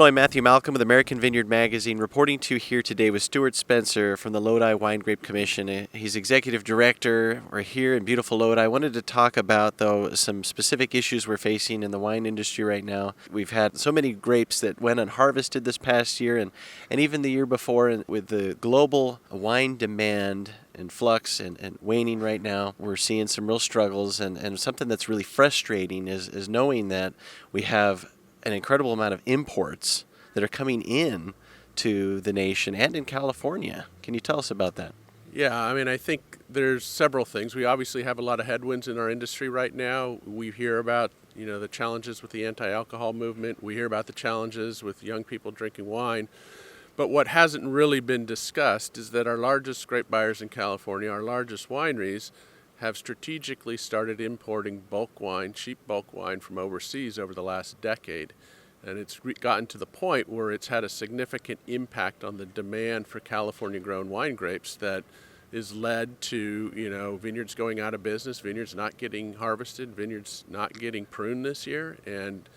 Hello, I'm Matthew Malcolm with American Vineyard Magazine, reporting to you here today with Stuart Spencer from the Lodi Winegrape Commission. He's executive director. We're here in beautiful Lodi. I wanted to talk about, though, some specific issues we're facing in the wine industry right now. We've had so many grapes that went unharvested this past year and even the year before. And with the global wine demand in flux and waning right now, we're seeing some real struggles. And something that's really frustrating is knowing that we have an incredible amount of imports that are coming in to the nation and in California. Can you tell us about that? Yeah, I think there's several things. We obviously have a lot of headwinds in our industry right now. We hear about, the challenges with the anti-alcohol movement. We hear about the challenges with young people drinking wine. But what hasn't really been discussed is that our largest grape buyers in California, our largest wineries, have strategically started importing bulk wine, cheap bulk wine from overseas over the last decade. And it's gotten to the point where it's had a significant impact on the demand for California-grown wine grapes that is led to, vineyards going out of business, vineyards not getting harvested, vineyards not getting pruned this year, and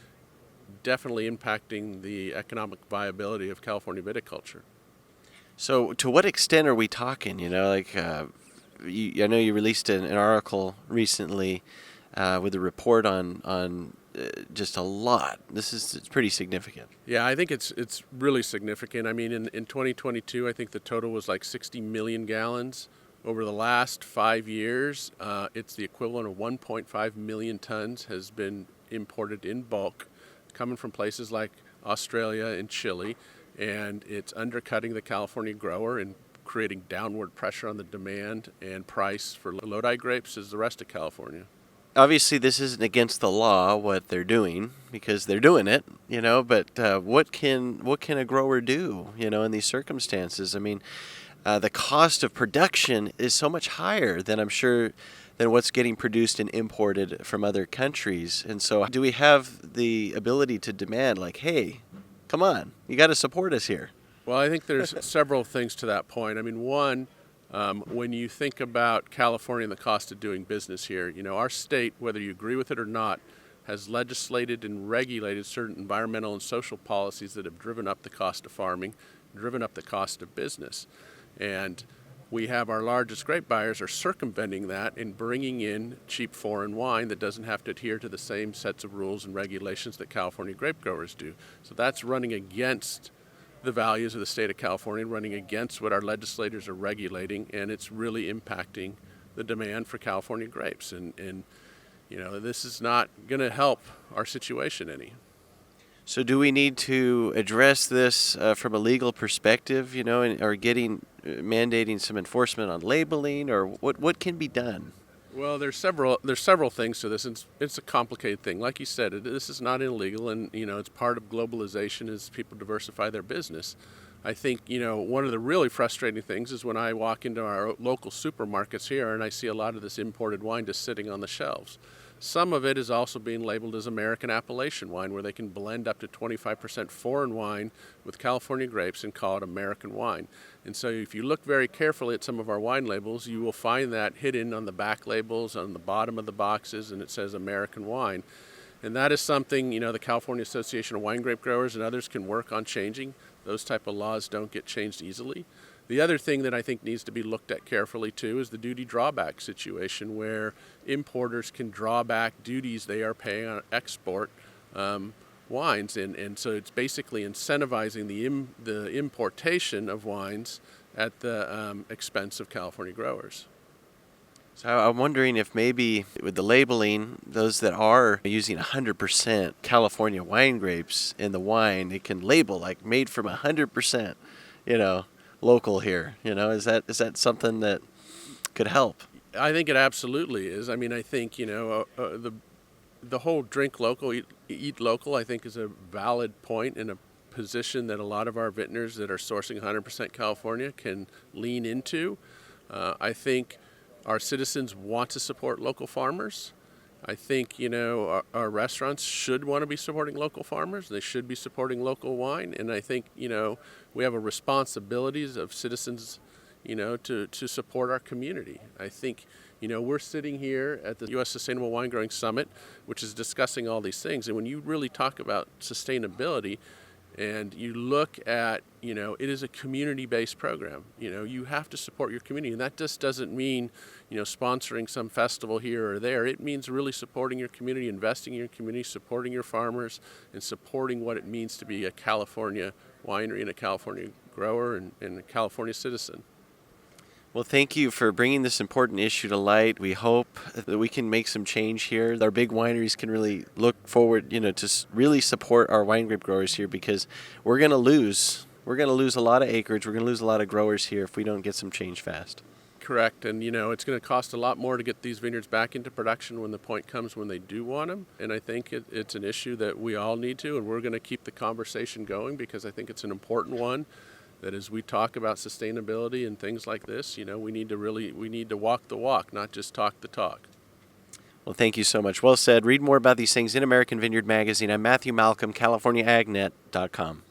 definitely impacting the economic viability of California viticulture. So to what extent are we talking, I know you released an article recently with a report on just a lot. It's pretty significant. Yeah, I think it's really significant. In 2022, I think the total was like 60 million gallons. Over the last 5 years, it's the equivalent of 1.5 million tons has been imported in bulk, coming from places like Australia and Chile, and it's undercutting the California grower and creating downward pressure on the demand and price for Lodi grapes as the rest of California. Obviously, this isn't against the law, what they're doing, because they're doing it, but what can a grower do, in these circumstances? The cost of production is so much higher than I'm sure than what's getting produced and imported from other countries. And so do we have the ability to demand, like, hey, come on, you got to support us here? Well, I think there's several things to that point. One, when you think about California and the cost of doing business here, our state, whether you agree with it or not, has legislated and regulated certain environmental and social policies that have driven up the cost of farming, driven up the cost of business. And we have our largest grape buyers are circumventing that and bringing in cheap foreign wine that doesn't have to adhere to the same sets of rules and regulations that California grape growers do. So that's running against the values of the state of California, running against what our legislators are regulating, and it's really impacting the demand for California grapes. And this is not going to help our situation any. So do we need to address this from a legal perspective, or mandating some enforcement on labeling, or what can be done? Well, there's several things to this. It's a complicated thing. Like you said, this is not illegal, and it's part of globalization as people diversify their business. I think one of the really frustrating things is when I walk into our local supermarkets here and I see a lot of this imported wine just sitting on the shelves. Some of it is also being labeled as American Appellation wine, where they can blend up to 25% foreign wine with California grapes and call it American wine. And so if you look very carefully at some of our wine labels, you will find that hidden on the back labels, on the bottom of the boxes, and it says American wine. And that is something, the California Association of Wine Grape Growers and others can work on changing. Those type of laws don't get changed easily. The other thing that I think needs to be looked at carefully, too, is the duty drawback situation where importers can draw back duties they are paying on export wines. And so it's basically incentivizing the importation of wines at the expense of California growers. So I'm wondering if maybe with the labeling, those that are using 100% California wine grapes in the wine, it can label like made from 100%, local here. Is that something that could help? I think it absolutely is. I think the whole drink local, eat local, I think is a valid point and a position that a lot of our vintners that are sourcing 100% California can lean into. I think our citizens want to support local farmers. I think, our restaurants should want to be supporting local farmers. They should be supporting local wine. And I think, we have a responsibilities of citizens, to support our community. I think, we're sitting here at the U.S. Sustainable Wine Growing Summit, which is discussing all these things. And when you really talk about sustainability, And you look at, it is a community-based program. You have to support your community, and that just doesn't mean, sponsoring some festival here or there. It means really supporting your community, investing in your community, supporting your farmers, and supporting what it means to be a California winery and a California grower and a California citizen. Well, thank you for bringing this important issue to light. We hope that we can make some change here. Our big wineries can really look forward, to really support our wine grape growers here, because we're going to lose. We're going to lose a lot of acreage. We're going to lose a lot of growers here if we don't get some change fast. Correct. And, it's going to cost a lot more to get these vineyards back into production when the point comes when they do want them. And I think it's an issue that we all need to, and we're going to keep the conversation going, because I think it's an important one. That as we talk about sustainability and things like this, we need to walk the walk, not just talk the talk. Well, thank you so much. Well said. Read more about these things in American Vineyard Magazine. I'm Matthew Malcolm, CaliforniaAgNet.com.